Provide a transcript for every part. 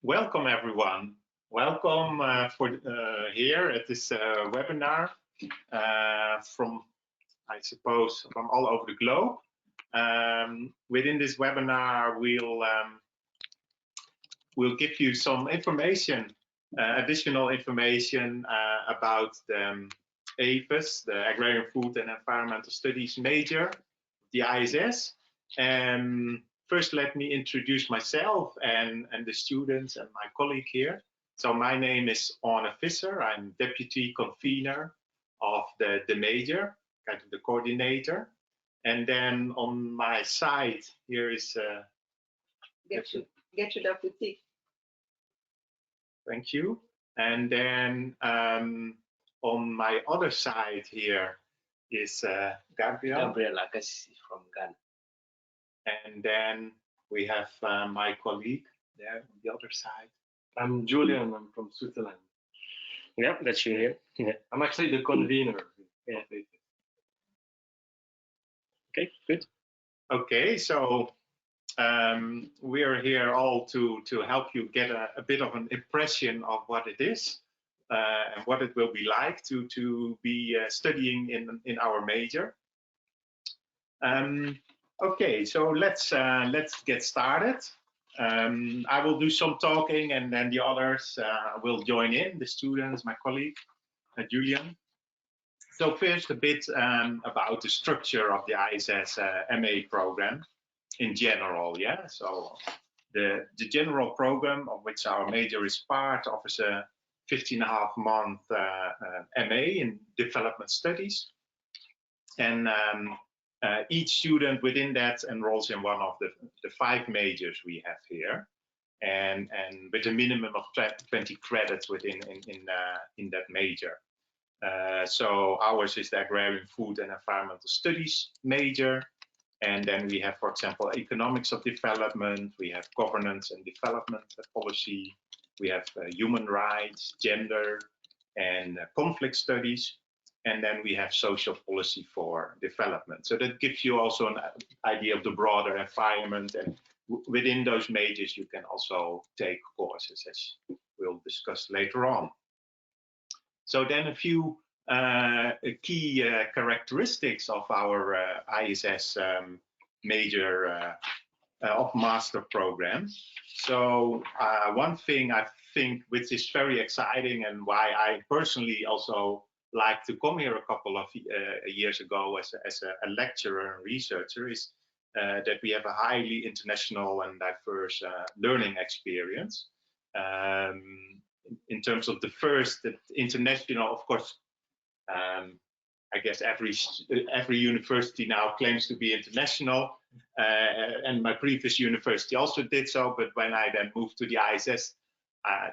Welcome everyone. Welcome for here at this webinar from, I suppose, from all over the globe. Within this webinar, we'll give you some information, additional information about the AFES, the Agrarian Food and Environmental Studies major, the ISS. First, let me introduce myself and the students and my colleague here. So my name is Arne Visser. I'm deputy convener of the major, kind of the coordinator. And then on my side here is Gertrude Boutique. Thank you. And then on my other side here is Gabriel Agassi from Ghana. And then we have my colleague there on the other side. I'm Julian, I'm from Switzerland. Yeah, that's you here. Yeah. I'm actually the convener. Yeah. Okay, good. Okay, so we are here all to help you get a bit of an impression of what it is and what it will be like to be studying in our major. Okay, so let's get started. I will do some talking, and then the others will join in. The students, my colleague Julian. So first, a bit about the structure of the ISS MA program in general. Yeah. So the general program of which our major is part offers a 15.5-month MA in development studies, and each student within that enrolls in one of the 5 majors we have here, and with a minimum of 20 credits within in that major. So ours is the Agrarian Food and Environmental Studies major, and then we have, for example, Economics of Development, we have Governance and Development Policy, we have Human Rights, Gender, and Conflict Studies. And then we have social policy for development. So that gives you also an idea of the broader environment. And within those majors, you can also take courses, as we'll discuss later on. So then a few key characteristics of our ISS major of master program. So one thing I think which is very exciting, and why I personally also like to come here a couple of years ago as a lecturer and researcher, is that we have a highly international and diverse learning experience. In terms of the international, of course, I guess every university now claims to be international, and my previous university also did so. But when I then moved to the ISS,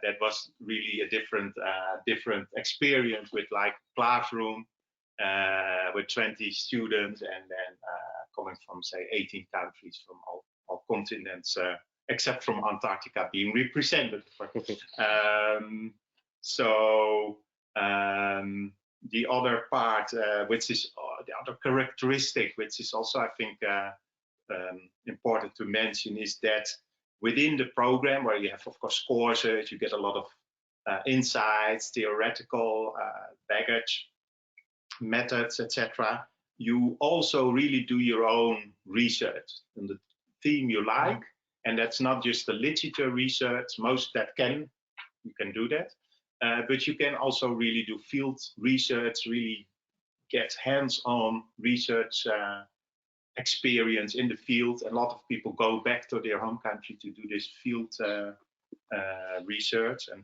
that was really a different experience, with like classroom with 20 students, and then coming from, say, 18 countries from all continents, except from Antarctica being represented. So the other part, which is the other characteristic, which is also, I think, important to mention, is that within the program, where you have, of course, courses, you get a lot of insights, theoretical baggage, methods, etc. You also really do your own research on the theme you like, and that's not just the literature research. Most that you can do that, but you can also really do field research, really get hands-on research experience in the field. A lot of people go back to their home country to do this field research, and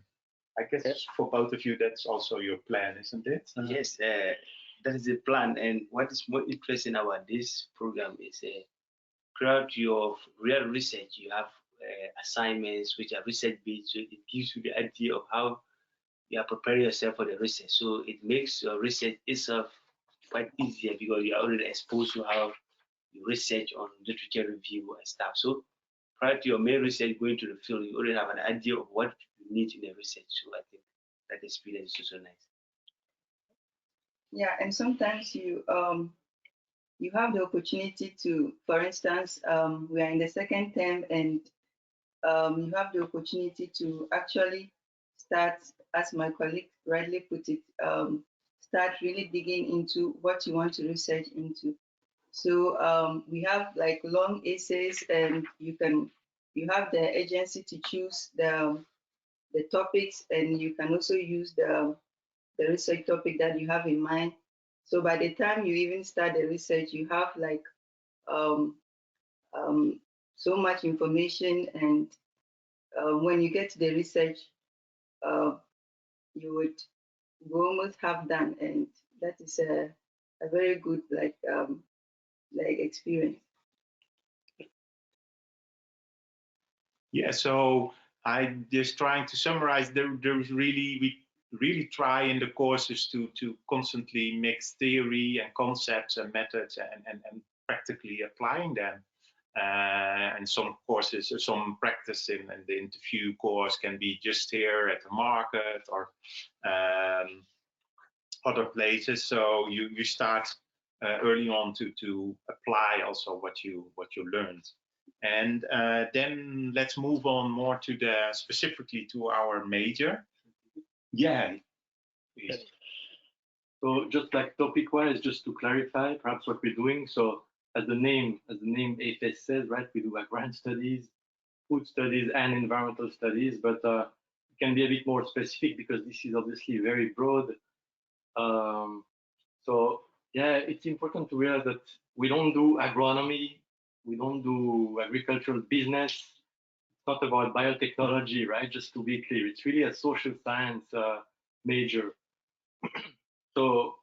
I guess for both of you that's also your plan, isn't it? Yes, that is the plan. And what is more interesting about this program is throughout your real research, you have assignments which are research based, so it gives you the idea of how you are preparing yourself for the research. So it makes your research itself quite easier, because you are already exposed to how you research on literature review and stuff. So prior to your main research going to the field, you already have an idea of what you need in the research. So I think that experience is also nice. Yeah, and sometimes you have the opportunity to, for instance, we are in the second term, and you have the opportunity to actually start, as my colleague rightly put it, start really digging into what you want to research into. So we have like long essays, and you have the agency to choose the topics, and you can also use the research topic that you have in mind. So by the time you even start the research, you have like um, so much information, and when you get to the research, uh, you would almost have done, and that is a very good like experience. Yeah, so I just trying to summarize. There's really, we really try in the courses to constantly mix theory and concepts and methods and practically applying them. And some courses, some practice in the interview course can be just here at the market or other places. So you start early on to apply also what you learned. And then let's move on more to specifically to our major. Yeah. Please. So just like topic-wise, just to clarify, perhaps what we're doing. So as the name AFES says, right, we do agrarian studies, food studies, and environmental studies, but it can be a bit more specific because this is obviously very broad. So yeah, it's important to realize that we don't do agronomy, we don't do agricultural business. It's not about biotechnology, right? Just to be clear, it's really a social science major. So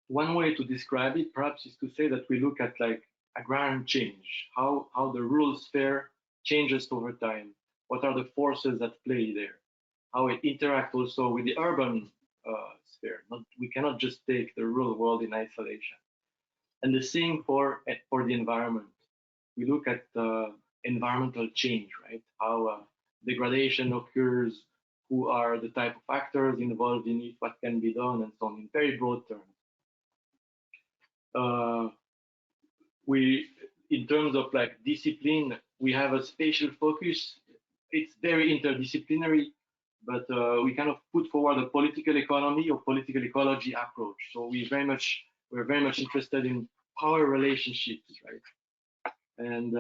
one way to describe it perhaps is to say that we look at like agrarian change, how the rural sphere changes over time, what are the forces at play there, how it interacts also with the urban sphere. We cannot just take the rural world in isolation. And the same for the environment. We look at environmental change, right? How degradation occurs, who are the type of actors involved in it, what can be done, and so on, in very broad terms. In terms of like discipline, we have a spatial focus. It's very interdisciplinary, but we kind of put forward a political economy or political ecology approach. So we're very much interested in power relationships, right? And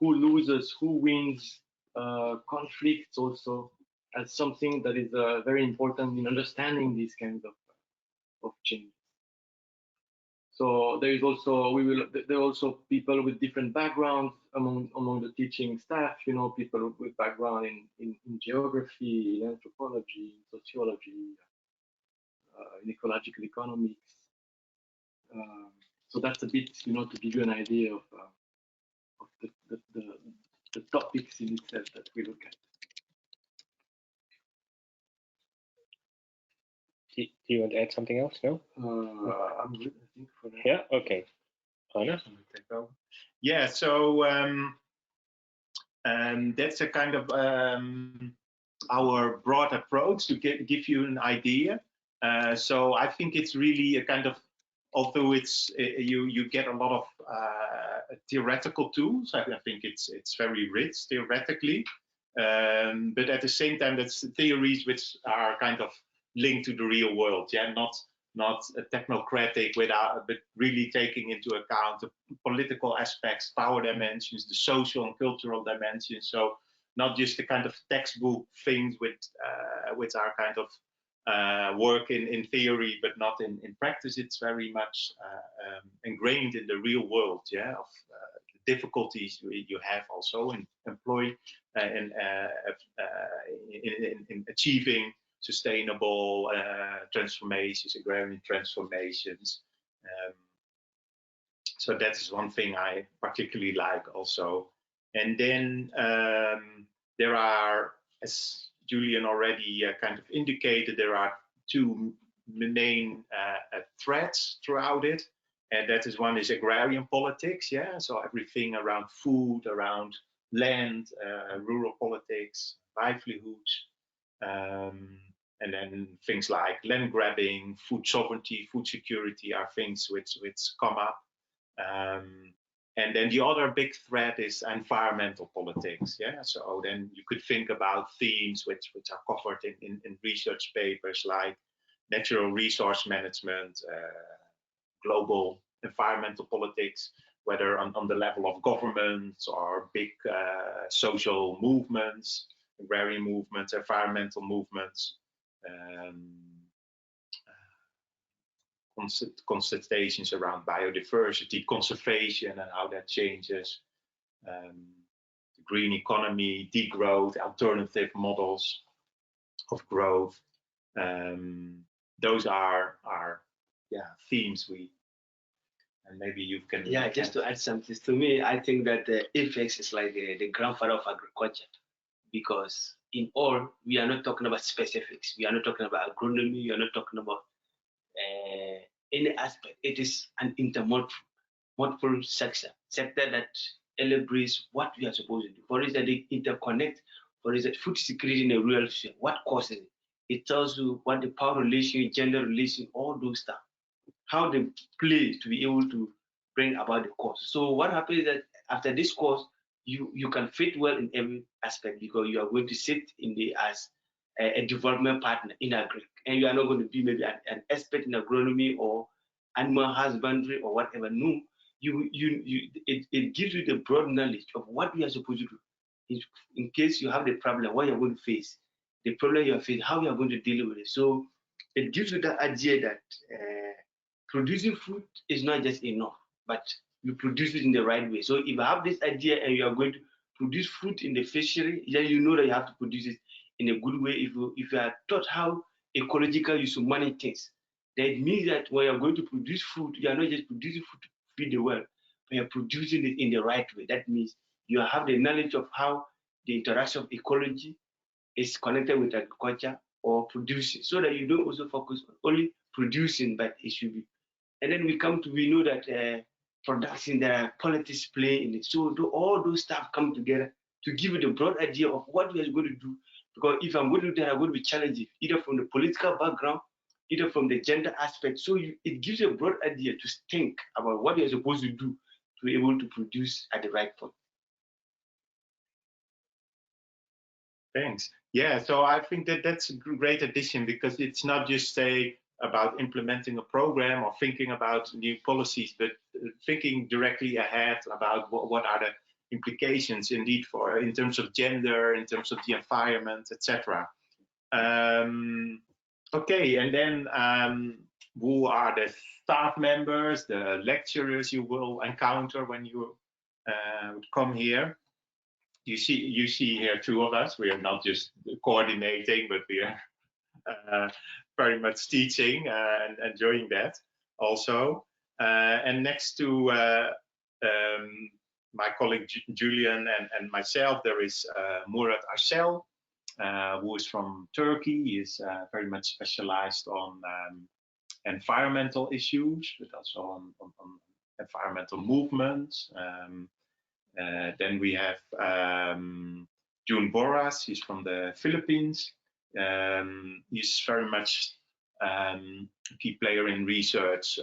who loses, who wins, conflicts also as something that is very important in understanding these kinds of change. So there is also there are also people with different backgrounds among the teaching staff. You know, people with background in geography, in anthropology, in sociology, in ecological economics. So that's a bit, you know, to give you an idea of the topics in itself that we look at. Do you want to add something else? No? I'm good, I think, for that. Yeah, okay. Anna? Yeah, so that's a kind of our broad approach to give you an idea. So I think it's really a kind of, although it's you get a lot of theoretical tools, I think it's very rich theoretically, but at the same time that's theories which are kind of linked to the real world, yeah, not technocratic but really taking into account the political aspects, power dimensions, the social and cultural dimensions. So not just the kind of textbook things which are kind of work in theory, but not in practice. It's very much ingrained in the real world, yeah, of the difficulties you have also in employ in achieving sustainable transformations, agrarian transformations. So that is one thing I particularly like also. And then there are, as Julian already kind of indicated, there are two main threads throughout it. And that is, one is agrarian politics, yeah, so everything around food, around land, rural politics, livelihoods. And then things like land grabbing, food sovereignty, food security are things which come up. And then the other big threat is environmental politics. Yeah, so then you could think about themes which are covered in research papers like natural resource management, global environmental politics, whether on the level of governments or big social movements, agrarian movements, environmental movements. Consultations around biodiversity, conservation, and how that changes, the green economy, degrowth, alternative models of growth. Those are themes and maybe you can. Yeah, just to add something to me, I think that the AFES is like the grandfather of agriculture, because in all, we are not talking about specifics. We are not talking about agronomy. We are not talking about any aspect. It is an multiple sector that elaborates what we are supposed to do. For instance, they interconnect. For instance, food security in a rural area. What causes it? It tells you what the power relation, gender relation, all those stuff, how they play to be able to bring about the cause. So what happens is that after this course, you can fit well in every aspect, because you are going to sit in the as a development partner in agri, and you are not going to be maybe an expert in agronomy or animal husbandry or whatever. No, it gives you the broad knowledge of what you are supposed to do in case you have the problem, what you're going to face, the problem you're facing, how you are going to deal with it. So it gives you that idea that producing food is not just enough, but you produce it in the right way. So if I have this idea and you are going to produce food in the fishery, then you know that you have to produce it in a good way. If you are taught how ecological you should manage things, then it means that when you're going to produce food, you are not just producing food to feed the world, but you're producing it in the right way. That means you have the knowledge of how the interaction of ecology is connected with agriculture or producing, so that you don't also focus on only producing, but it should be. And then we know that production, there are politics play in it. So all those stuff come together to give you the broad idea of what we are going to do. Because if I'm going to do that, I'm going to be challenging, either from the political background, either from the gender aspect. So it gives you a broad idea to think about what you're supposed to do to be able to produce at the right point. Thanks. Yeah, so I think that's a great addition, because it's not just about implementing a program or thinking about new policies, but thinking directly ahead about what are the implications indeed in terms of gender, in terms of the environment, etc. Okay, and then who are the staff members, the lecturers you will encounter when you come here? You see here two of us. We are not just coordinating, but we are very much teaching and enjoying that also. And next to my colleague Julian and myself, there is Murat Arsel, who is from Turkey. He is very much specialized on environmental issues, but also on environmental movements. Then we have June Boras. He's from the Philippines. He's very much a key player in research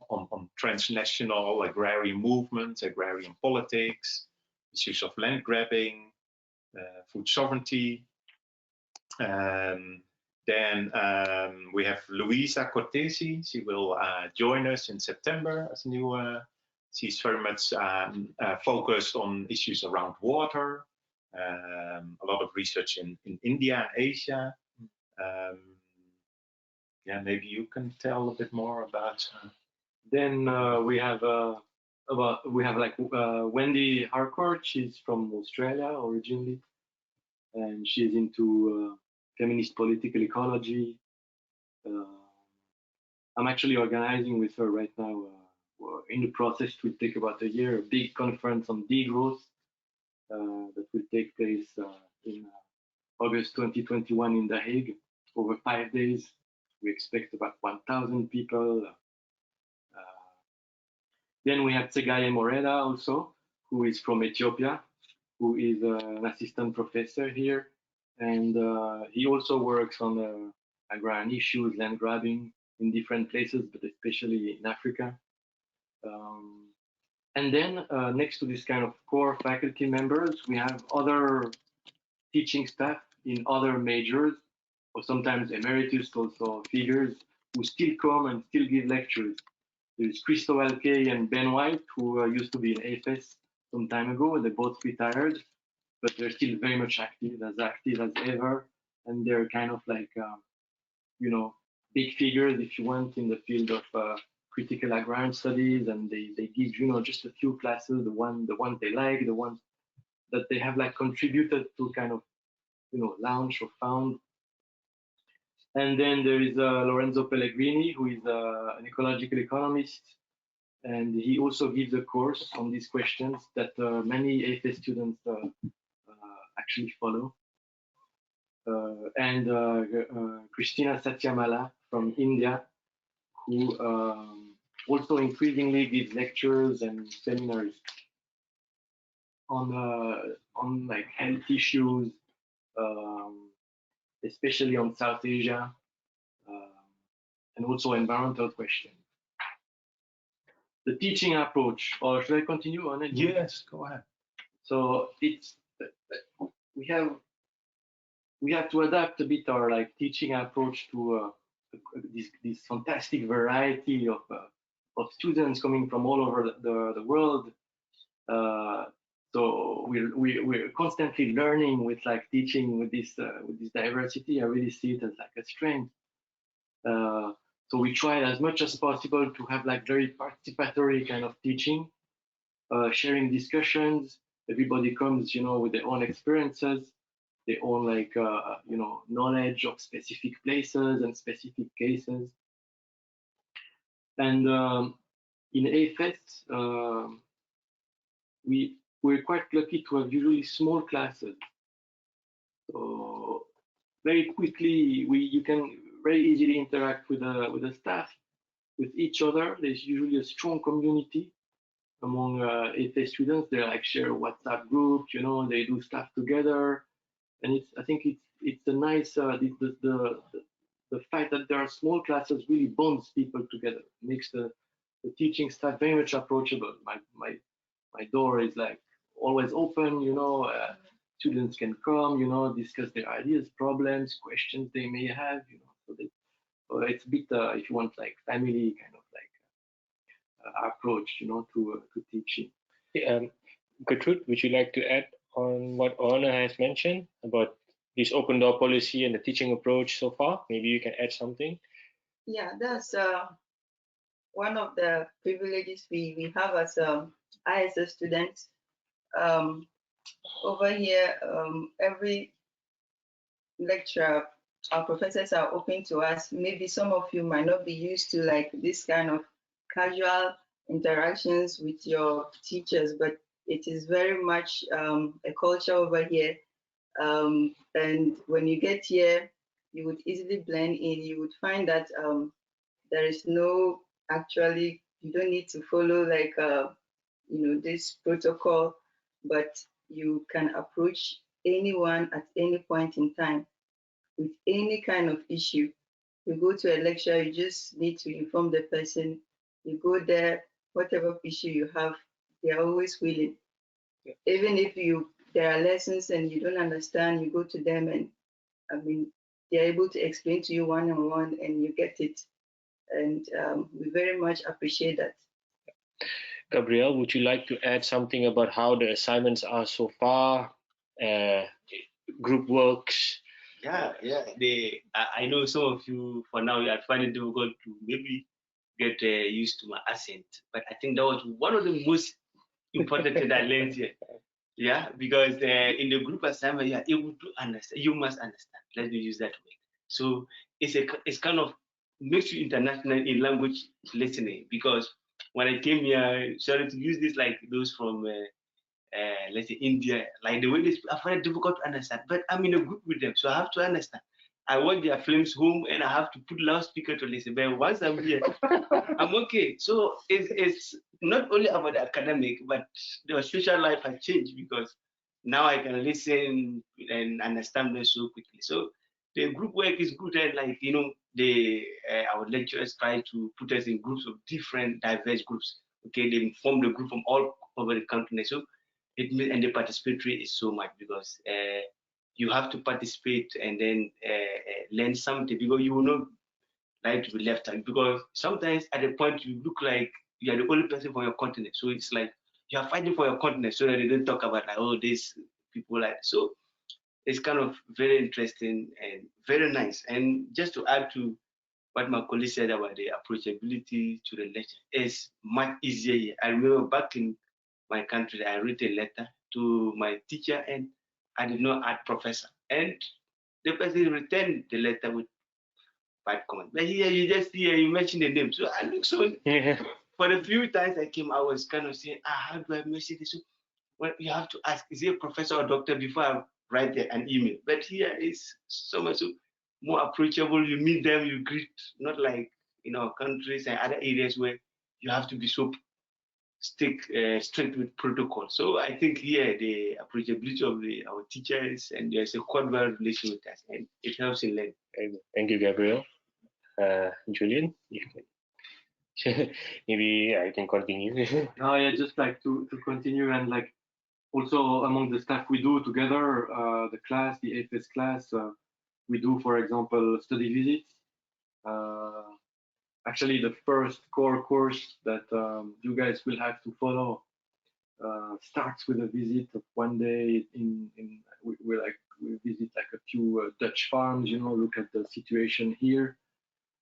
on transnational agrarian movements, agrarian politics, issues of land grabbing, food sovereignty. Then we have Luisa Cortesi. She will join us in September as a new. She's very much focused on issues around water, a lot of research in India and Asia. Yeah, maybe you can tell a bit more about. Then we have Wendy Harcourt. She's from Australia originally, and she's into feminist political ecology. I'm actually organizing with her right now. We're in the process. It will take about a year, a big conference on degrowth that will take place in August 2021 in The Hague over 5 days. We expect about 1,000 people. Then we have Tsegaye Moreda also, who is from Ethiopia, who is an assistant professor here. And he also works on agrarian issues, land grabbing in different places, but especially in Africa. And then next to this kind of core faculty members, we have other teaching staff in other majors, or sometimes emeritus also figures who still come and still give lectures. There's Christo Alkay and Ben White, who used to be in AFES some time ago. They both retired, but they're still very much active as ever. And they're kind of like, you know, big figures, if you want, in the field of critical agrarian studies. And they give, you know, just a few classes, the ones they like, the ones that they have like contributed to kind of, you know, launch or found. And then there is Lorenzo Pellegrini, who is an ecological economist, and he also gives a course on these questions that many AFES students actually follow. And Christina Satyamala from India, who also increasingly gives lectures and seminars on like health issues, especially on South Asia, and also environmental questions. The teaching approach, or should I continue on it? Yes, go ahead. So it's we have to adapt a bit our like teaching approach to this fantastic variety of students coming from all over the world. So we're constantly learning with like teaching with this diversity. I really see it as like a strength. So we try as much as possible to have like very participatory kind of teaching, sharing discussions. Everybody comes, you know, with their own experiences, their own like, you know, knowledge of specific places and specific cases. And in AFES, we're quite lucky to have usually small classes. So very quickly, you can very easily interact with the staff, with each other. There's usually a strong community among AFES students. They like share WhatsApp groups, you know, they do stuff together, and I think it's a nice the fact that there are small classes really bonds people together, makes the teaching staff very much approachable. My door is like always open, you know. Students can come, you know, discuss their ideas, problems, questions they may have, you know. So it's a bit, if you want, like family kind of like approach, you know, to teaching. Yeah, Gertrude, would you like to add on what Orna has mentioned about this open door policy and the teaching approach so far? Maybe you can add something. Yeah, that's one of the privileges we have as ISS students. Over here, every lecture, our professors are open to us. Maybe some of you might not be used to like this kind of casual interactions with your teachers, but it is very much a culture over here. And when you get here, you would easily blend in. You would find that there is no actually, you don't need to follow like, you know, this protocol, but you can approach anyone at any point in time with any kind of issue. You go to a lecture, you just need to inform the person. You go there, whatever issue you have, they're always willing. Yeah. Even if there are lessons and you don't understand, you go to them and I mean, they're able to explain to you one-on-one and you get it. And we very much appreciate that. Gabrielle, would you like to add something about how the assignments are so far, group works? Yeah. I know some of you for now you are finding it difficult to maybe get used to my accent, but I think that was one of the most important things I learned here. Yeah, because in the group assignment, you are able to understand. You must understand. Let me use that word. So it's kind of makes you international in language listening. Because when I came here, sorry to use this like those from let's say India, like the way they speak, I find it difficult to understand. But I'm in a group with them, so I have to understand. I watch their films home and I have to put loudspeaker to listen. But once I'm here, I'm okay. So it's not only about the academic, but the social life has changed because now I can listen and understand them so quickly. So the group work is good, and like you know, our lecturers try to put us in groups of different diverse groups. Okay, they form the group from all over the country. So it means, and the participatory is so much because you have to participate and then learn something, because you will not like to be left out, because sometimes at the point you look like you are the only person for your continent. So it's like you are fighting for your continent so that they don't talk about like, oh, these people like. So it's kind of very interesting and very nice. And just to add to what my colleague said about the approachability to the lecture, is much easier here. I remember back in my country, I wrote a letter to my teacher and I did not add professor. And the person returned the letter with 5 comments. But here you just see you mention the name. So I look so for the few times I came, I was kind of saying, how do I mention this? So, well, you have to ask, is he a professor or doctor before I write an email? But here is so much more approachable. You meet them, you greet, not like in our countries and other areas where you have to be so strict with protocol. So I think here the approachability of our teachers, and there's a cordial relation with us, and it helps in learning. Thank you, Gabriel. Julian, you can maybe I can continue. No, yeah, just like to continue, and like also among the staff we do together, the class, the AFES class, we do, for example, study visits. Actually, the first core course that you guys will have to follow starts with a visit of 1 day we visit like a few Dutch farms, you know, look at the situation here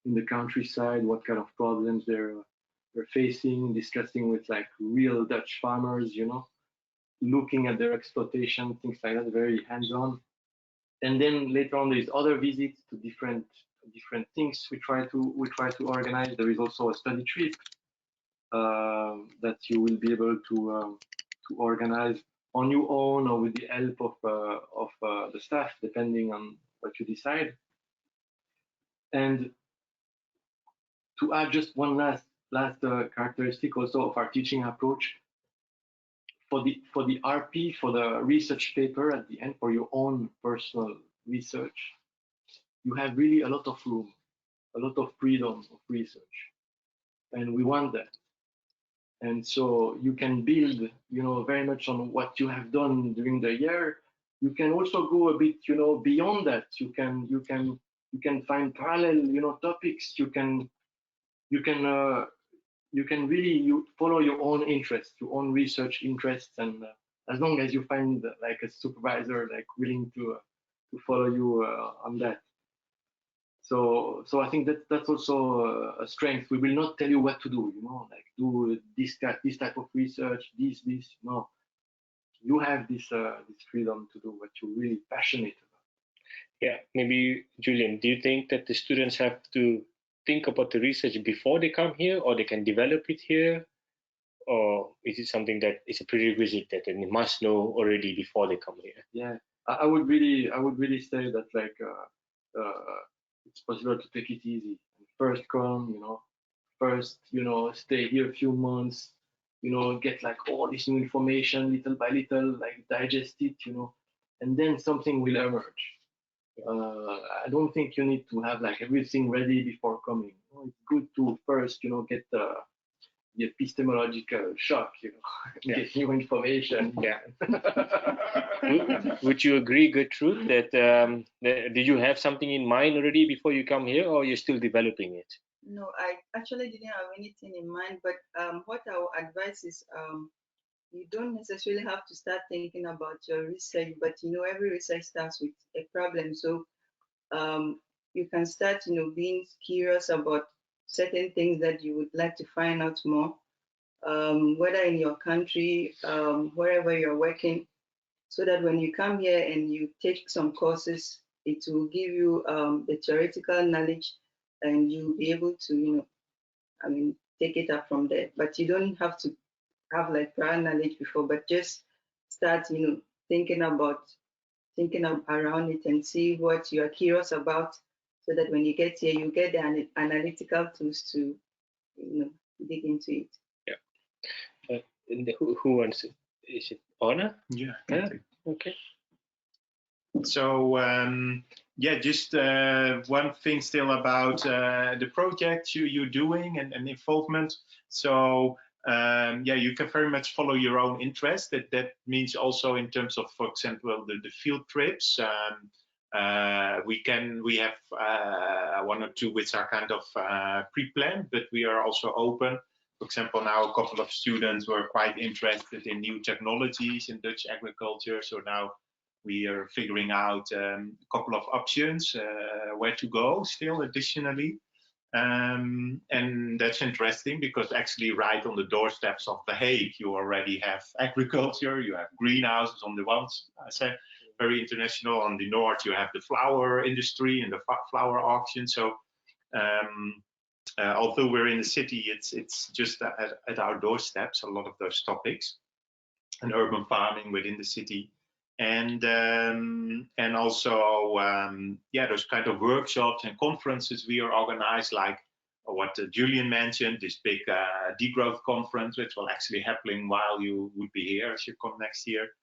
in the countryside, what kind of problems they're facing, discussing with like real Dutch farmers, you know, looking at their exploitation, things like that, very hands-on. And then later on, there's other visits to different things we try to organize. There is also a study trip that you will be able to organize on your own or with the help of the staff, depending on what you decide. And to add just one last characteristic also of our teaching approach, for the RP, for the research paper at the end, for your own personal research, you have really a lot of room, a lot of freedom of research, and we want that. And so you can build, you know, very much on what you have done during the year. You can also go a bit, you know, beyond that. You can find parallel, you know, topics. You can really follow your own interests, your own research interests, and as long as you find like a supervisor like willing to follow you on that. So I think that's also a strength. We will not tell you what to do, you know, like do this type of research, this. No, you have this freedom to do what you're really passionate about. Yeah, maybe Julian, do you think that the students have to think about the research before they come here, or they can develop it here, or is it something that is a prerequisite that they must know already before they come here? Yeah, I would really say that like it's possible to take it easy. First come, you know, stay here a few months, you know, get like all this new information little by little, like digest it, you know, and then something will emerge. I don't think you need to have like everything ready before coming. You know, it's good to first, you know, get the epistemological shock, you know, get new information. Yeah. Would you agree, Gertrude, that did you have something in mind already before you come here, or you're still developing it? No, I actually didn't have anything in mind, but what I would advise is you don't necessarily have to start thinking about your research, but you know, every research starts with a problem. So you can start, you know, being curious about certain things that you would like to find out more, whether in your country, wherever you're working, so that when you come here and you take some courses, it will give you the theoretical knowledge, and you'll be able to, you know, I mean, take it up from there. But you don't have to have like prior knowledge before, but just start, you know, thinking around it and see what you are curious about, so that when you get here, you get the analytical tools to, you know, dig into it. Yeah. Who wants it? Is it Anna? Yeah. Okay. So yeah, just one thing still about the project you're doing and involvement. So yeah, you can very much follow your own interest. That means also in terms of, for example, the field trips. We have one or two which are kind of pre-planned, but we are also open. For example, now a couple of students were quite interested in new technologies in Dutch agriculture. So now we are figuring out a couple of options where to go still additionally. And that's interesting because actually right on the doorsteps of The Hague, you already have agriculture, you have greenhouses on the one side, very international. On the north, you have the flower industry and the flower auction. So although we're in the city, it's just at our doorsteps, a lot of those topics, and urban farming within the city. And also, yeah, those kind of workshops and conferences we are organized, like what Julian mentioned, this big degrowth conference, which will actually happen while you would be here as you come next year.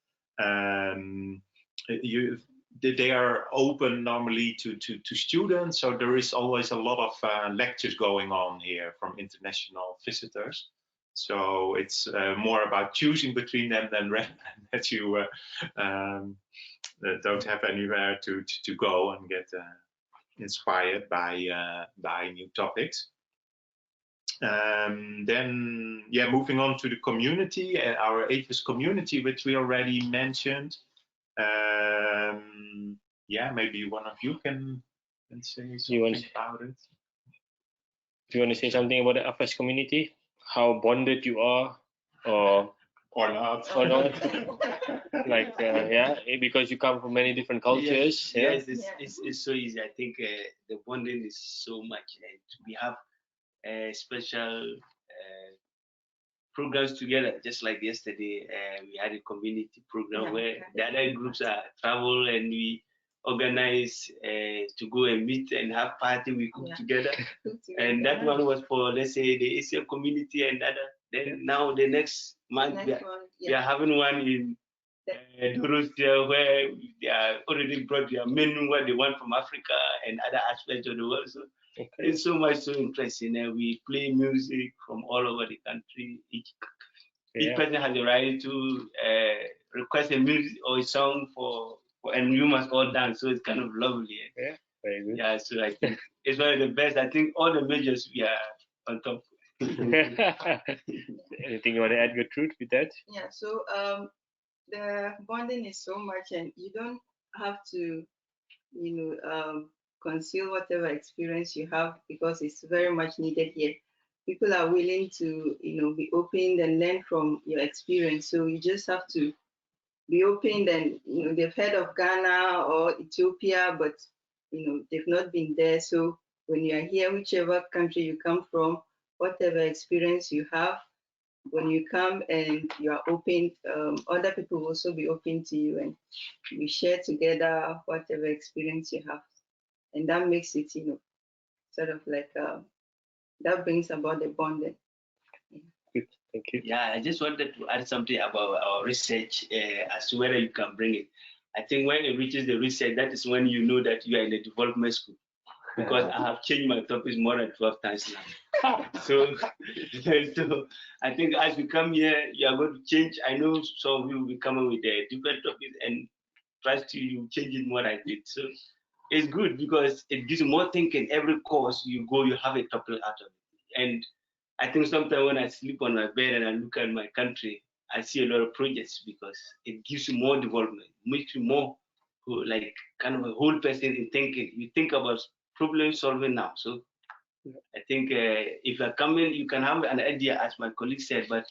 They are open normally to students, so there is always a lot of lectures going on here from international visitors. So it's more about choosing between them than that you don't have anywhere to go and get inspired by new topics. Then, yeah, moving on to the community, our AFES community, which we already mentioned. Yeah, maybe one of you can say something about it. Do you want to say something about the AFES community? How bonded you are, or not? Like, yeah, because you come from many different cultures. Yes, it's so easy. I think the bonding is so much, and we have special programs together. Just like yesterday, we had a community program where the other groups are travel, and we organize to go and meet and have party. We cook together, and that one was for, let's say, the ASEAN community and other. Then now the next month we are having one in Russia, where they are already brought their menu what they want from Africa and other aspects of the world. So it's so much so interesting. We play music from all over the country. Each person has the right to request a music or a song and you must all dance. So it's kind of lovely. Yeah, very good. Yeah, so I think it's one of the best. I think all the majors we are on top. Anything you want to add, Gertrude, with that? Yeah, so the bonding is so much, and you don't have to, conceal whatever experience you have, because it's very much needed here. People are willing to, be open and learn from your experience. So you just have to be open. And they've heard of Ghana or Ethiopia, but they've not been there. So when you are here, whichever country you come from, whatever experience you have, when you come and you are open, other people will also be open to you, and we share together whatever experience you have, and that makes it, sort of like that brings about the bonding. Good, thank you. Yeah, I just wanted to add something about our research as to whether you can bring it. I think when it reaches the research, that is when you know that you are in a development school, because I have changed my topics more than 12 times now. So I think as we come here, you are going to change. I know some of you will be coming with a different topics, and trust you change it more than I did. So it's good because it gives you more thinking. Every course you go, you have a topic out of it. And I think sometimes when I sleep on my bed and I look at my country, I see a lot of projects, because it gives you more development, makes you more like kind of a whole person in thinking. You think about problem solving now. So I think if you're coming, you can have an idea, as my colleague said, but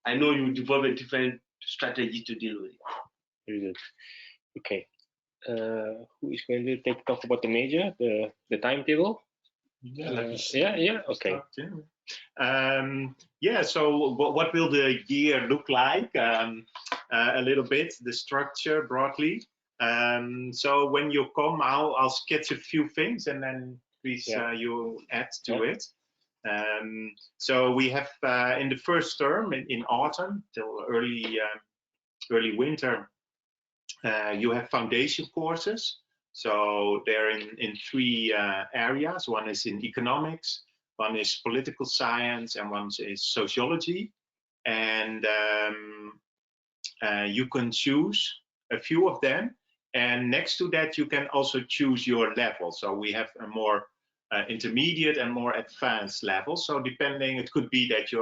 I know you develop a different strategy to deal with it. Very good. Okay. Who is going to talk about the major, the timetable? Yeah. Okay. Yeah. So what will the year look like? A little bit, the structure broadly. So when you come, I'll sketch a few things, and then please you add to it. So we have in the first term in autumn till early winter, you have foundation courses. So they're in three areas. One is in economics, one is political science, and one is sociology. and you can choose a few of them. And next to that, you can also choose your level. So we have a more intermediate and more advanced level. So depending, it could be that you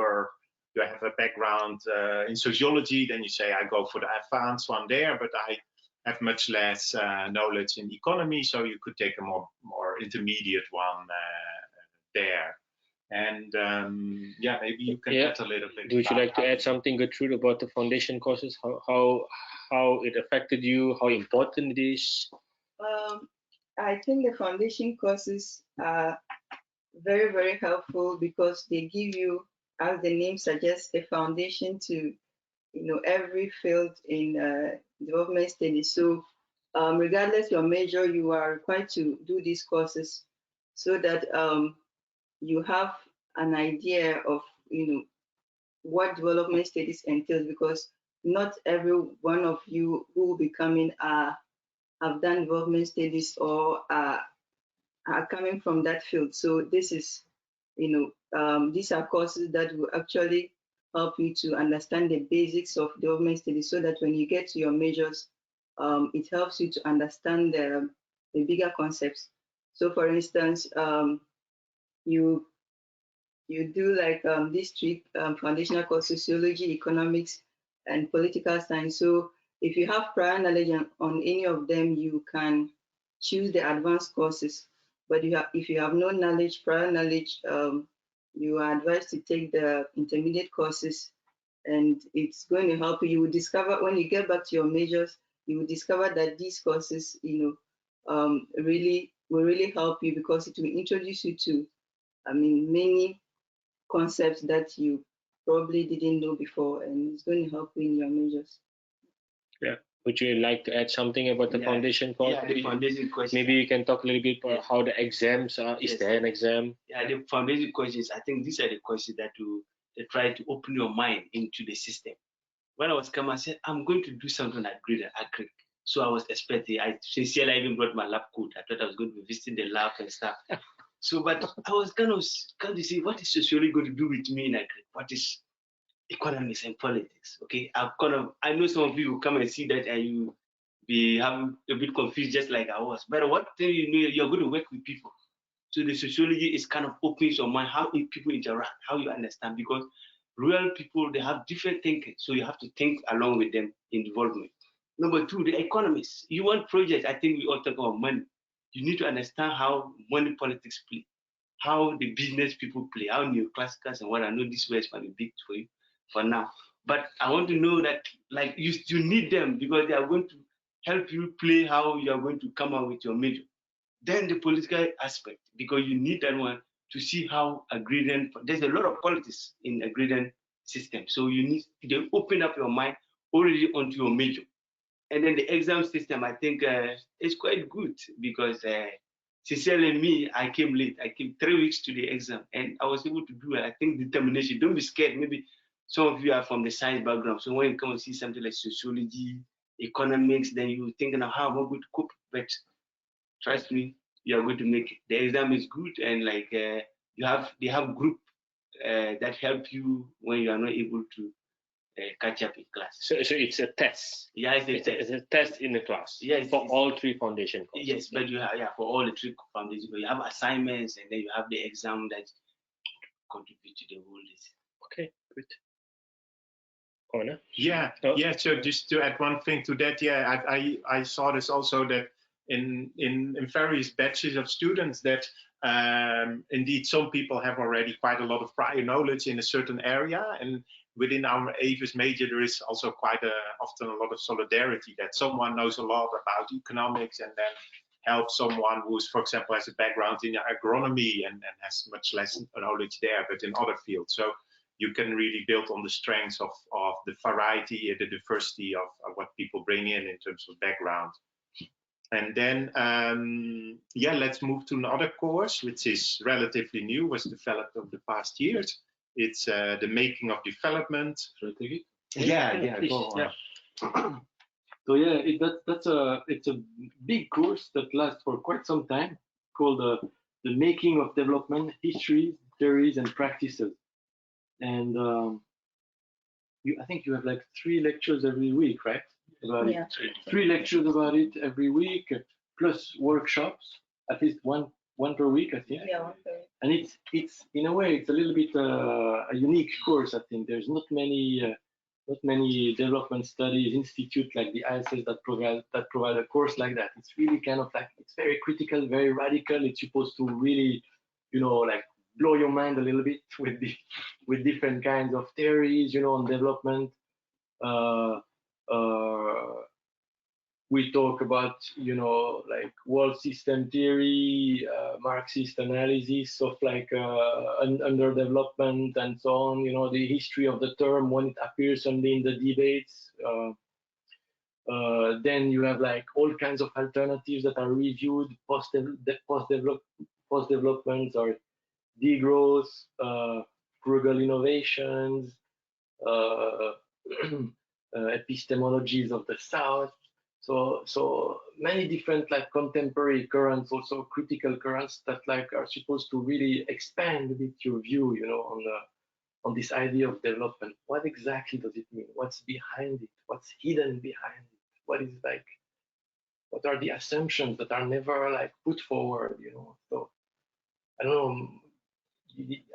have a background in sociology, then you say I go for the advanced one there, but I have much less knowledge in economy, so you could take a more intermediate one there. And yeah, maybe you can add a little bit. Would you like to add something, Gertrude, about the foundation courses? How it affected you? How important it is? I think the foundation courses are very, very helpful because they give you, as the name suggests, a foundation to every field in development studies. So regardless your major, you are required to do these courses so that you have an idea of what development studies entails, because not every one of you who will be coming have done development studies or are coming from that field. So this is these are courses that will actually help you to understand the basics of development studies, so that when you get to your majors, it helps you to understand the bigger concepts. So for instance, you do like these three foundational courses: sociology, economics, and political science. So if you have prior knowledge on any of them, you can choose the advanced courses. But if you have no knowledge, prior knowledge, you are advised to take the intermediate courses, and it's going to help you. You will discover when you get back to your majors, you will discover that these courses, really will really help you, because it will introduce you to, many concepts that you probably didn't know before, and it's going to help you in your majors. Yeah. Would you like to add something about the foundation course? Yeah, the foundation question. Maybe you can talk a little bit about how the exams are. Is there an exam? Yeah, the foundation questions, I think these are the questions that they try to open your mind into the system. When I was coming, I said, I'm going to do something like agri. So I was expecting, I sincerely even brought my lab coat. I thought I was going to be visiting the lab and stuff. So, but I was kind of say, what is sociology going to do with me in agri? What is economics and politics? Okay, I know some of you will come and see that and you be having a bit confused, just like I was. But what thing you're going to work with people. So the sociology is kind of opens your mind, how people interact, how you understand, because real people, they have different thinking. So you have to think along with them in development. Number two, the economists. You want projects, I think we all talk about money. You need to understand how money politics play, how the business people play, how neoclassicals and what. I know this words might be big for you for now. But I want to know that like you need them, because they are going to help you play how you are going to come out with your major. Then the political aspect, because you need that one to see how agrarian, there's a lot of politics in agrarian system. So you need to open up your mind already onto your major. And then the exam system, I think is quite good, because sincerely me, I came late. I came 3 weeks to the exam and I was able to do it. I think determination, don't be scared. Maybe some of you are from the science background. So when you come and see something like sociology, economics, then you think, now how am I going to cope? But trust me, you are going to make it. The exam is good, and like they have group that help you when you are not able to catch up in class. So it's a test. Yeah, it's a test in the class. Yes, for all three foundation courses. Yes, but you have for all the three foundations, you have assignments, and then you have the exam that contribute to the whole list. Okay, good. Honor? Yeah. So just to add one thing to that, I saw this also, that in various batches of students that indeed some people have already quite a lot of prior knowledge in a certain area, and within our AFES major there is also quite often a lot of solidarity, that someone knows a lot about economics and then help someone who's, for example, has a background in agronomy and has much less knowledge there, but in other fields. So you can really build on the strengths of the variety, the diversity of what people bring in terms of background. And then, let's move to another course, which is relatively new, was developed over the past years. It's the making of development. Yeah, go on. Yeah. So yeah, it's a big course that lasts for quite some time, called the making of development: histories, theories, and practices. And I think you have like 3 lectures every week, right? About Yeah. it. 3 lectures about it every week, plus workshops, at least one per week, I think. Yeah. Okay. And it's in a way it's a little bit a unique course. I think there's not many development studies institute like the ISS that provide a course like that. It's really kind of like, it's very critical, very radical. It's supposed to really, like blow your mind a little bit with different kinds of theories, on development. We talk about, like world system theory, Marxist analysis of like underdevelopment and so on, the history of the term when it appears only in the debates. Then you have like all kinds of alternatives that are reviewed, post-development or degrowth, frugal innovations, epistemologies of the South. So many different like contemporary currents, also critical currents that like are supposed to really expand a bit your view, on this idea of development. What exactly does it mean? What's behind it? What's hidden behind it? What are the assumptions that are never like put forward? So I don't know.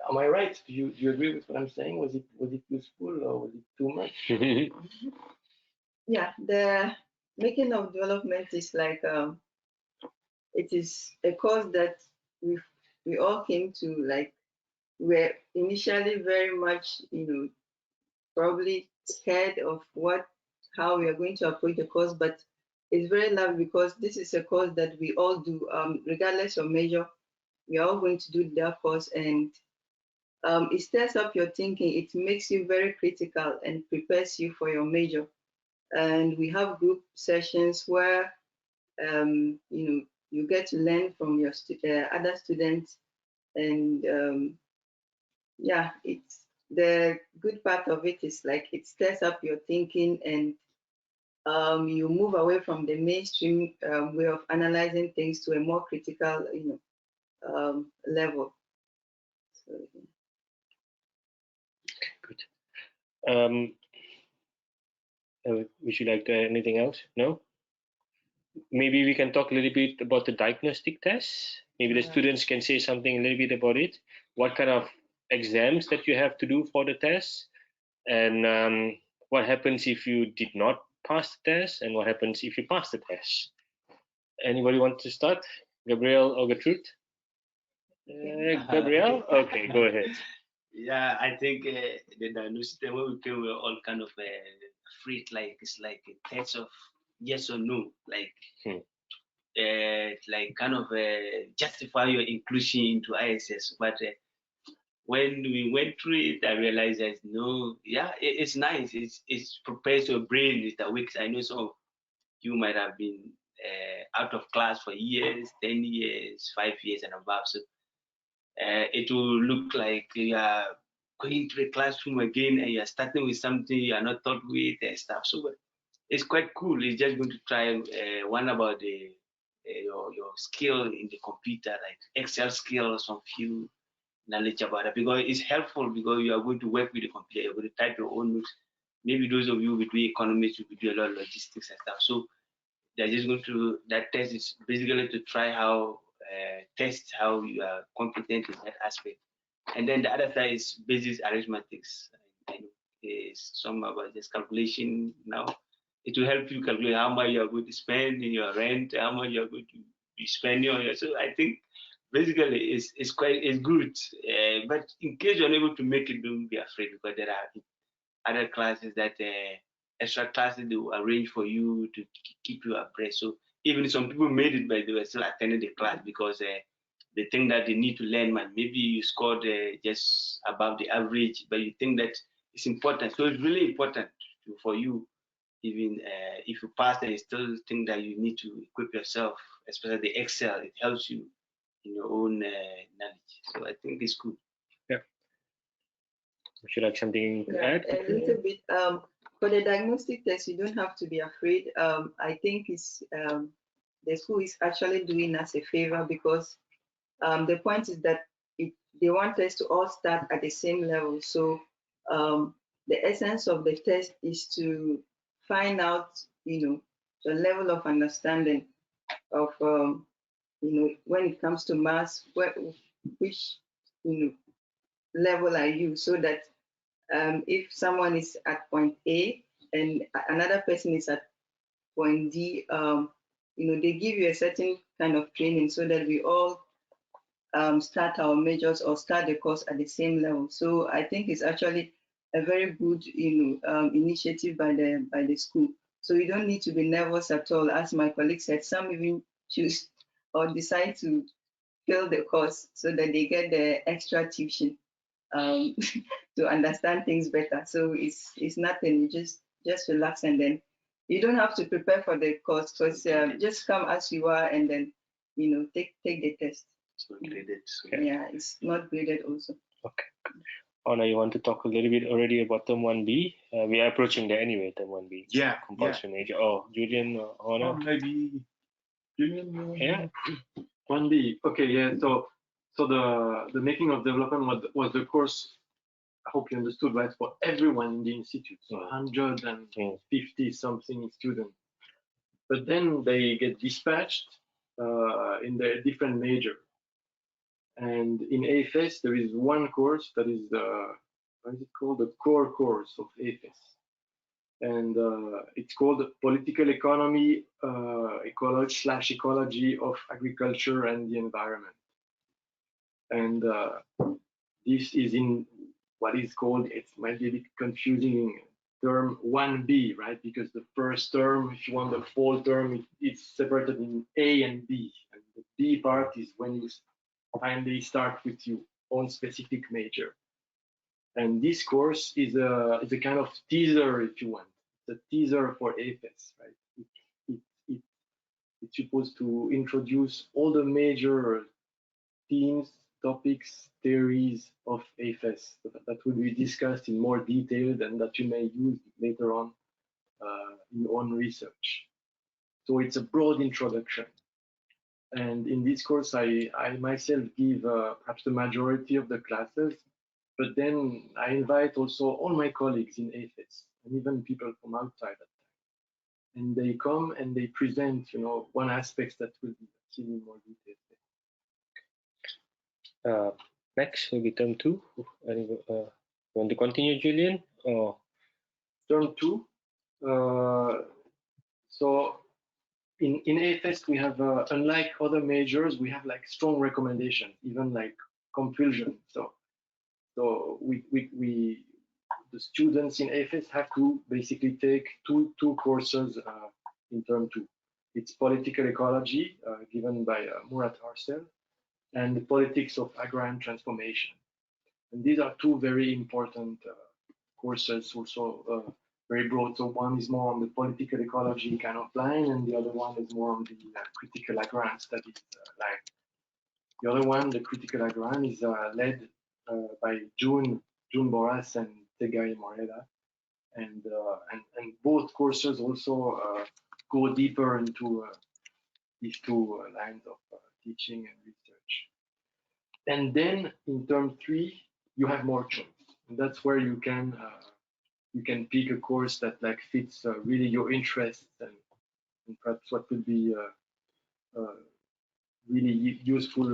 Am I right? Do you agree with what I'm saying? Was it useful or was it too much? Yeah, the making of development is like it is a course that we all came to, like, we're initially very much probably scared of how we are going to approach the course, but it's very lovely because this is a course that we all do, regardless of major. We are all going to do that course, and it stirs up your thinking. It makes you very critical and prepares you for your major. And we have group sessions where you get to learn from your other students, and yeah, it's the good part of it is like it stirs up your thinking, and you move away from the mainstream way of analyzing things to a more critical level. So, Good. Would you like to add anything else? No? Maybe we can talk a little bit about the diagnostic tests. Maybe the students can say something a little bit about it. What kind of exams that you have to do for the test, and what happens if you did not pass the test, and what happens if you pass the test. Anybody want to start? Gabriel or Gertrude? Gabriel? Okay, go ahead. Yeah, I think the diagnostic, when we came, we were all kind of afraid, like it's like a test of yes or no, like like kind of justify your inclusion into ISS. But when we went through it, I realized that no, yeah, it's nice. It's prepares your brain. It awakes. I know some of you might have been out of class for years, 10 years, 5 years and above. So it will look like you are going to the classroom again and you're starting with something you are not taught with and stuff. So it's quite cool. It's just going to try one about your skill in the computer, like Excel skills, some few knowledge about it, because it's helpful because you are going to work with the computer, you're going to type your own notes. Maybe those of you who do economics, will do a lot of logistics and stuff. So they're just going to, that test is basically to try how, test how you are competent in that aspect. And then the other side is basic arithmetics. And there's some about just calculation now. It will help you calculate how much you are going to spend in your rent, how much you are going to be spending on your. So I think basically it's good. But in case you're unable to make it, don't be afraid, because there are other classes that extra classes they will arrange for you to keep you abreast. So even some people made it, but they were still attending the class because they think that they need to learn. Man, maybe you scored just above the average, but you think that it's important. So it's really important for you, even if you pass and you still think that you need to equip yourself, especially the Excel. It helps you in your own knowledge. So I think it's good. Yeah. Would you like something to add? A little bit. For the diagnostic test, you don't have to be afraid. I think it's the school is actually doing us a favor, because the point is that they want us to all start at the same level. So the essence of the test is to find out, the level of understanding of, when it comes to maths, which, level are you, so that if someone is at point A and another person is at point D, they give you a certain kind of training so that we all start our majors or start the course at the same level. So I think it's actually a very good, initiative by the school. So you don't need to be nervous at all. As my colleague said, some even choose or decide to fail the course so that they get the extra tuition to understand things better. So it's nothing. You just relax, and then you don't have to prepare for the course, because just come as you are, and then take the test. It's not graded. So. Yeah, it's not graded also. Okay. Anna, you want to talk a little bit already about term 1B? We are approaching there anyway, term 1B. Yeah. Compulsory major. Oh, Julian, Anna? Maybe Julian? Yeah. 1B. Okay, yeah. So the making of development was the course. I hope you understood, right? For everyone in the institute, so 150 something students. But then they get dispatched in the different major. And in AFES, there is one course that is what is it called? The core course of AFES. And it's called Political Economy, ecology of Agriculture and the Environment. And this is in what is called, it might be a bit confusing, term 1B, right? Because the first term, if you want the full term, it's separated in A and B. And the B part is when you finally start with your own specific major. And this course is a kind of teaser, if you want. It's a teaser for AFES, right? It's supposed to introduce all the major themes, topics, theories of AFES that will be discussed in more detail and that you may use later on in your own research. So it's a broad introduction. And in this course, I myself give perhaps the majority of the classes, but then I invite also all my colleagues in AFES and even people from outside at time. And they come and they present, one aspect that will be seen in more detail. Next will be term 2. Want to continue, Julian? Or term 2. So in AFES, we have, unlike other majors, we have like strong recommendations, even like compulsion. So the students in AFES have to basically take two courses in term 2. It's political ecology, given by Murat Arsel, and the politics of agrarian transformation. And these are two very important courses, also very broad. So one is more on the political ecology kind of line, and the other one is more on the critical agrarian studies line. The other one, the critical agrarian, is led by June Boras and Tegai Moreda, and both courses also go deeper into these two lines of teaching and research. And then in term 3, you have more choice, and that's where you can pick a course that like fits really your interests and perhaps what could be really useful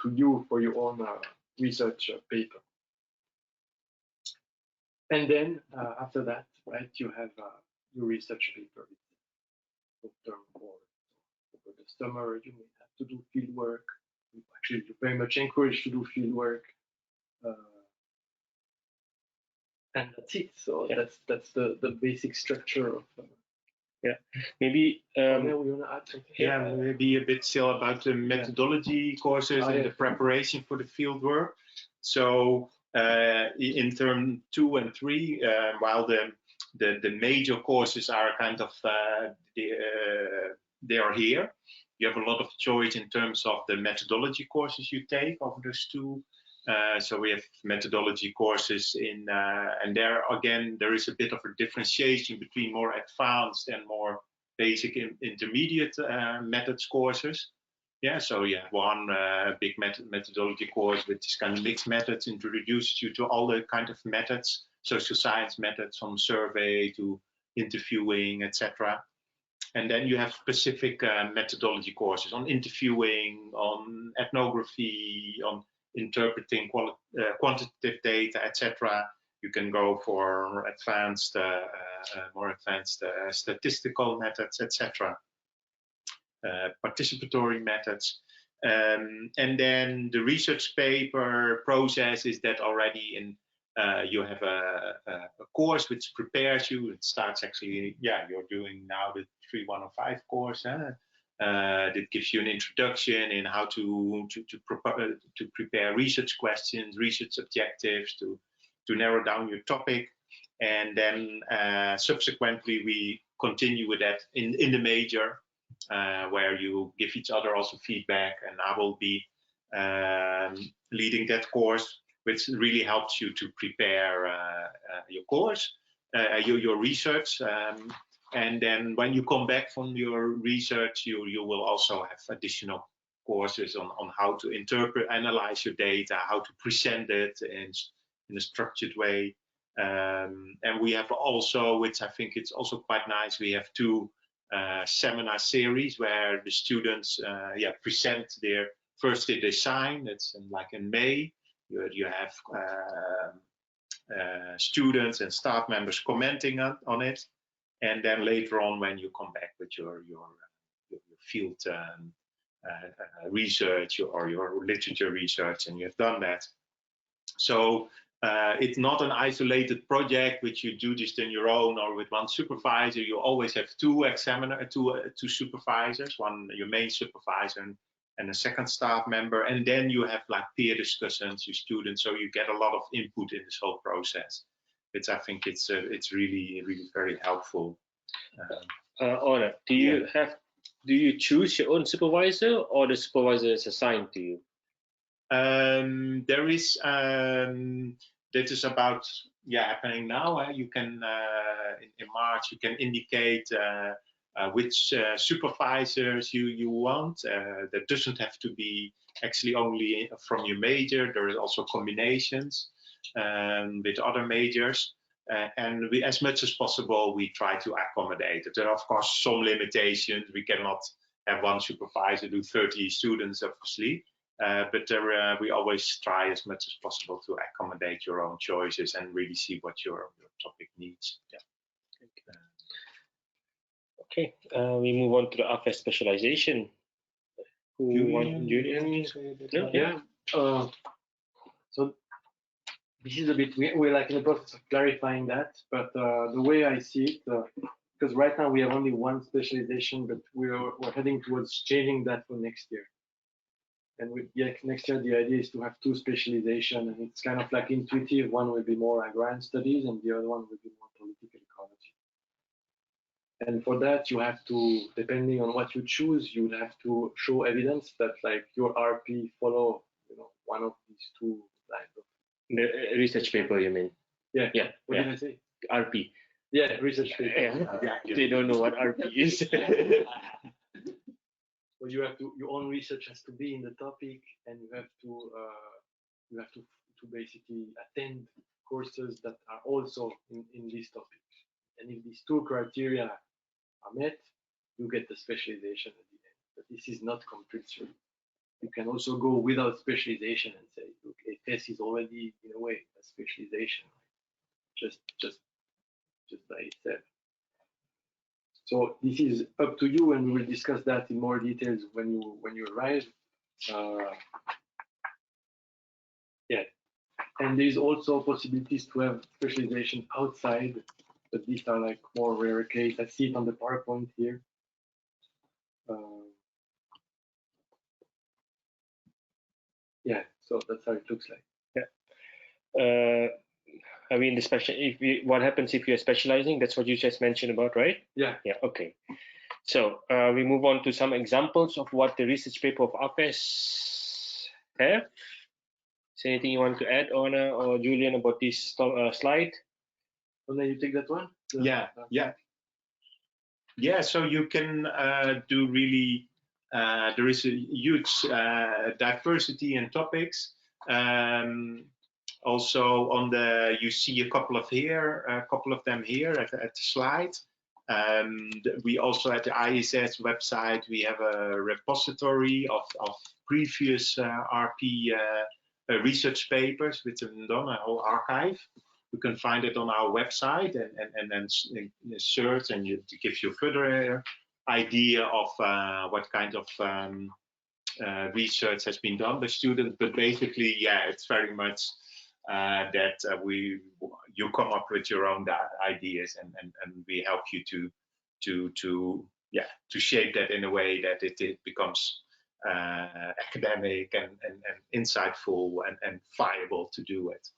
to you for your own research paper. And then after that, right, you have your research paper. Term 4. Over the summer, you may have to do field work. Actually, you're very much encouraged to do field work. And that's it. So yeah, that's the basic structure of. Yeah, maybe. We want to add something. Yeah, maybe a bit still about the methodology courses and the preparation for the field work. So in term 2 and 3, while the major courses are kind of they are here, you have a lot of choice in terms of the methodology courses you take over those 2. So we have methodology courses in, and there again, there is a bit of a differentiation between more advanced and more basic intermediate methods courses. Yeah, so you have one big methodology course, which is kind of mixed methods, introduces you to all the kind of methods, social science methods, from survey to interviewing, etc. And then you have specific methodology courses on interviewing, on ethnography, on interpreting quantitative data, etc. You can go for advanced, more advanced statistical methods, etc. Participatory methods. And then the research paper process is that already in you have a course which prepares you. It starts actually, yeah, you're doing now the 3105 course. That gives you an introduction in how to prepare research questions, research objectives, to narrow down your topic. And then subsequently we continue with that in the major, where you give each other also feedback, and I will be leading that course, which really helps you to prepare your course, your research. And then when you come back from your research, you will also have additional courses on how to interpret, analyze your data, how to present it in a structured way. And we have also, which I think it's also quite nice, we have two seminar series where the students present their first design. That's like in May. You have students and staff members commenting on it, and then later on, when you come back with your field research or your literature research, and you've done that. So it's not an isolated project which you do just on your own or with one supervisor. You always have two supervisors, one your main supervisor and a second staff member, and then you have like peer discussions, your students, so you get a lot of input in this whole process, which I think it's really very helpful. Honor, do you choose your own supervisor, or the supervisor is assigned to you? There is that is about happening now. You can in March you can indicate which supervisors you want. That doesn't have to be actually only from your major. There is also combinations with other majors. And we, as much as possible, we try to accommodate it. There are, of course, some limitations. We cannot have one supervisor do 30 students, obviously. But we always try as much as possible to accommodate your own choices and really see what your topic needs. Yeah. Okay, we move on to the AFES specialization. Julian? No? Yeah. So this is a bit, we're like in the process of clarifying that, but the way I see it, because right now we have only one specialization, but we're heading towards changing that for next year. And next year, the idea is to have two specializations, and it's kind of like intuitive. One will be more agrarian studies, and the other one will be more political ecology. And for that, you have to, depending on what you choose, you will have to show evidence that like your RP follow, one of these two lines of. The research paper, you mean? Yeah. Yeah. What did I say? RP. Yeah, research paper. Yeah. They don't know what RP is. Well, you have to, your own research has to be in the topic, and you have to basically attend courses that are also in this topic. And if these two criteria are met, you get the specialization at the end. But this is not compulsory. You can also go without specialization and say, look, AFES is already in a way a specialization, just by itself. So this is up to you, and we will discuss that in more details when you arrive. Yeah, and there's also possibilities to have specialization outside, but these are like more rare case. I see it on the PowerPoint here. Yeah, so that's how it looks like. Yeah. I mean, what happens if you're specializing? That's what you just mentioned about, right? Yeah. Yeah. Okay. So we move on to some examples of what the research paper of AFES have. Is there anything you want to add, Ona or Julian, about this slide? Ona, you take that one? Yeah. So you can do really There is a huge diversity in topics. Also on you see a couple of them here at the slide. We also at the ISS website, we have a repository of previous RP research papers with a whole archive. You can find it on our website and then search, and it gives you further idea of what kind of research has been done by students. But basically, yeah, it's very much that you come up with your own ideas, and we help you to shape that in a way that it becomes academic and insightful and viable to do it.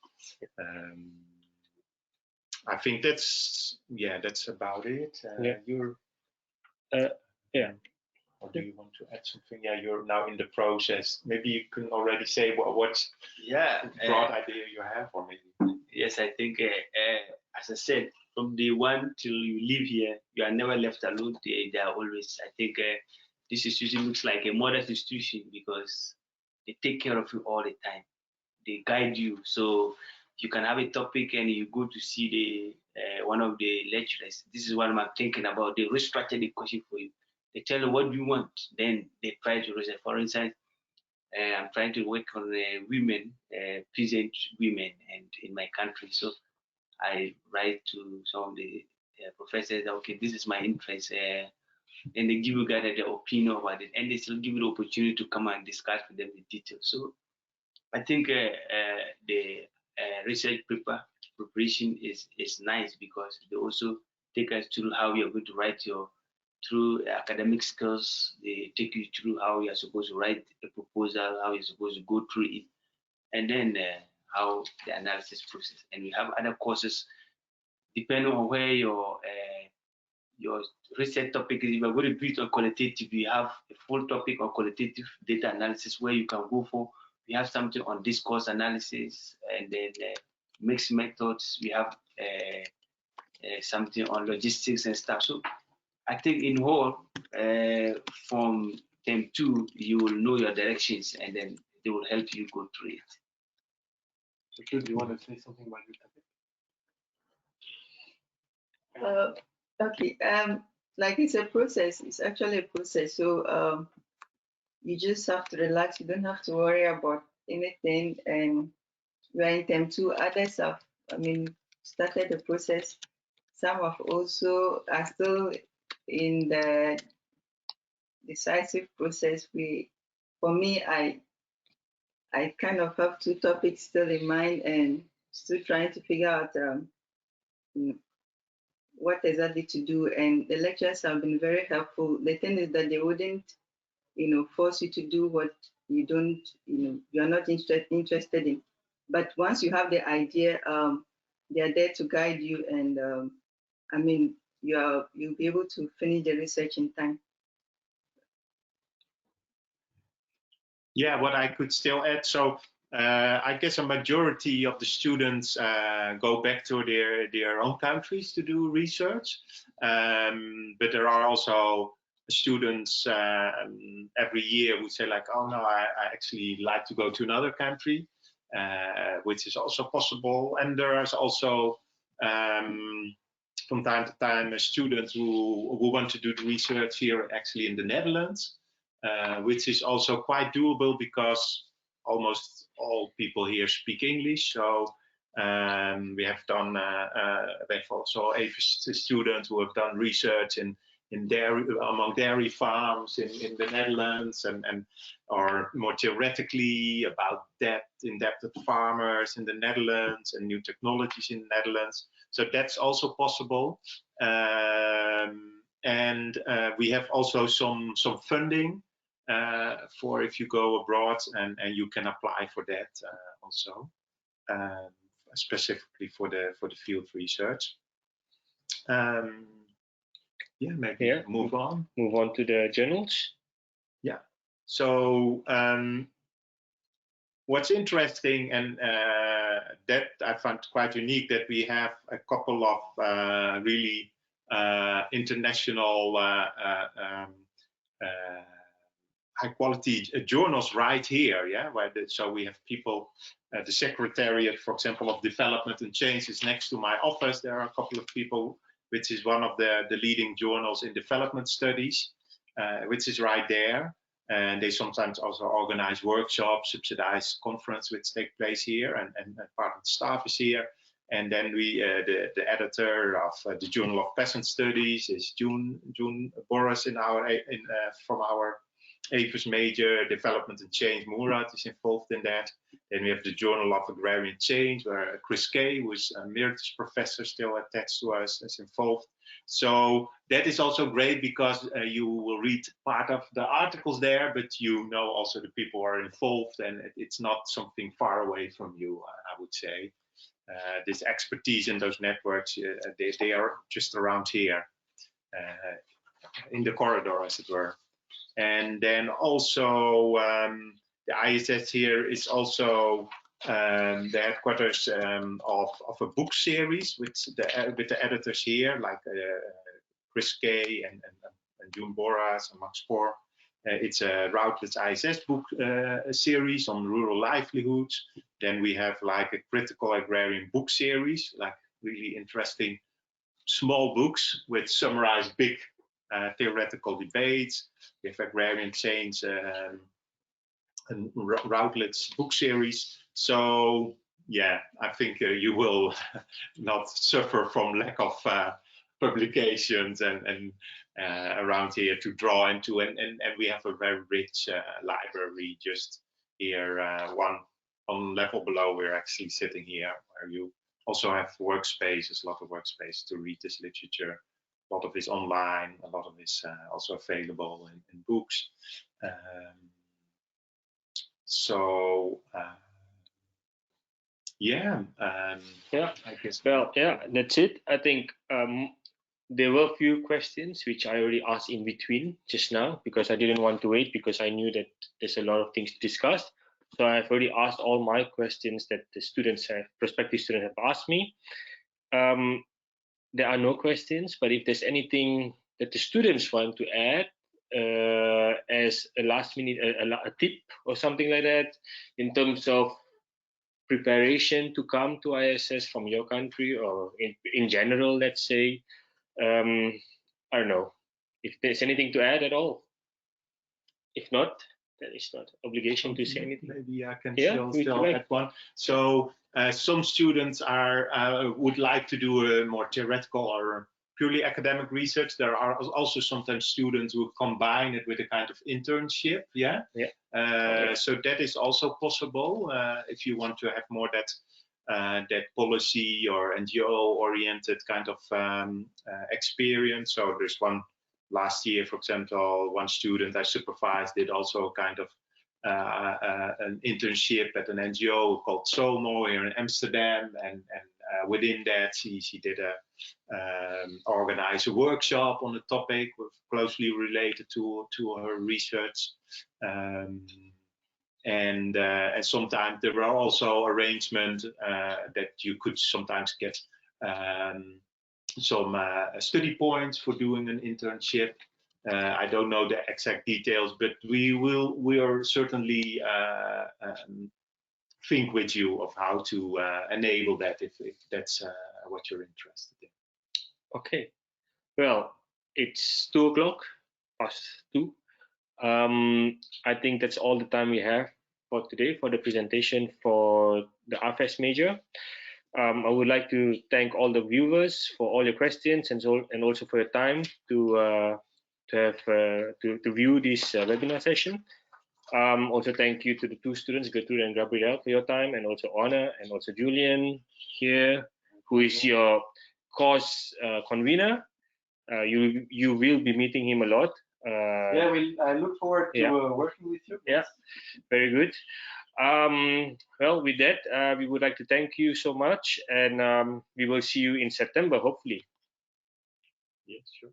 I think that's about it. Or do you want to add something? Yeah, you're now in the process. Maybe you can already say what broad idea you have, or maybe. Yes, I think as I said, from day one till you live here, you are never left alone. They are always. I think this institution looks like a modern institution because they take care of you all the time. They guide you, so you can have a topic and you go to see the one of the lecturers. This is what I'm thinking about. They restructure the question for you. They tell you what you want, then they try to research. For instance, I'm trying to work on women, peasant women, and in my country. So I write to some of the professors. Okay, this is my interest, and they give you guys their opinion about it, and they still give you the opportunity to come and discuss with them in detail. So I think the research paper preparation is nice because they also take us through how you're going to write through academic skills. They take you through how you're supposed to write a proposal, how you're supposed to go through it, and then how the analysis process. And we have other courses depending on where your research topic is. If you're going to do it on qualitative, we have a full topic on qualitative data analysis where you can go for. We have something on discourse analysis, and then mixed methods. We have something on logistics and stuff. So I think in whole, from term 2, you will know your directions, and then they will help you go through it. So, do you want to say something about it? Okay. Like it's a process. It's actually a process. So you just have to relax. You don't have to worry about anything. And we are in term 2. Others have, started the process. Some have also are still in the decisive process. For me, I kind of have 2 topics still in mind and still trying to figure out what exactly to do. And the lecturers have been very helpful. The thing is that they wouldn't, force you to do what you don't, you're not interested in. But once you have the idea, they are there to guide you, and you'll be able to finish the research in time. Yeah, what I could still add, so I guess a majority of the students go back to their own countries to do research, but there are also students every year who say like, oh no, I actually like to go to another country, which is also possible. And there is also from time to time students who want to do the research here actually in the Netherlands, which is also quite doable because almost all people here speak English. So we have done, we have also AFES students who have done research among dairy farms in the Netherlands, or more theoretically about in-depth farmers in the Netherlands and new technologies in the Netherlands. So that's also possible. And we have also some funding for if you go abroad, and you can apply for that also, specifically for the field research. Move on to the journals. Yeah. So what's interesting, and that I found quite unique, that we have a couple of really international high quality journals right here, yeah, so we have people, the Secretariat, for example, of Development and Change is next to my office. There are a couple of people, which is one of the leading journals in development studies, which is right there. And they sometimes also organize workshops, subsidized conference, which take place here, and part of the staff is here. And then we, the editor of the Journal of Peasant Studies is June Boris from our AFES Major, Development and Change. Murat is involved in that. Then we have the Journal of Agrarian Change, where Chris Kay, who is a emeritus professor still attached to us, is involved. So that is also great because you will read part of the articles there, but you know also the people who are involved, and it's not something far away from you, I would say. This expertise in those networks, they are just around here, in the corridor, as it were. And then also the ISS here is also the headquarters of a book series with the editors here, like Chris Kay and June Boras and Max Spoor. It's a Routledge ISS book series on rural livelihoods. Then we have like a critical agrarian book series, like really interesting small books which summarize big theoretical debates. We have Agrarian Change and Routledge book series. So yeah, I think you will not suffer from lack of publications and around here to draw into, and we have a very rich library just here, one level below. We're actually sitting here, where you also have workspaces, a lot of workspace to read this literature. A lot of it is online, a lot of it is also available in books. Yeah, I guess. Well, yeah, that's it. I think there were a few questions which I already asked in between just now, because I didn't want to wait, because I knew that there's a lot of things to discuss. So I've already asked all my questions that the students have, prospective students have asked me. There are no questions, but if there's anything that the students want to add as a last minute, a tip or something like that, in terms of preparation to come to ISS from your country, or in general, let's say, I don't know if there's anything to add at all. If not, there is not obligation to say anything. Maybe I can still add one. So some students would like to do a more theoretical or purely academic research. There are also sometimes students who combine it with a kind of internship. Yeah. So that is also possible if you want to have more that policy or NGO oriented kind of experience. So there's one last year, for example, one student I supervised did also kind of an internship at an NGO called SOMO here in Amsterdam, and within that she did organize a workshop on the topic closely related to her research. And sometimes there are also arrangements that you could sometimes get some study points for doing an internship. I don't know the exact details, but we are certainly think with you of how to enable that if that's what you're interested in. Okay, well, it's 2:00, past 2. I think that's all the time we have for today for the presentation for the AFES Major. I would like to thank all the viewers for all your questions, and also for your time to view this webinar session. Also thank you to the two students, Gertrude and Gabriel, for your time, and also Anna, and also Julian here, who is your course convener. You will be meeting him a lot. Yeah, I look forward to working with you. Yeah, very good. Well, with that, we would like to thank you so much, and we will see you in September, hopefully. Yes, sure.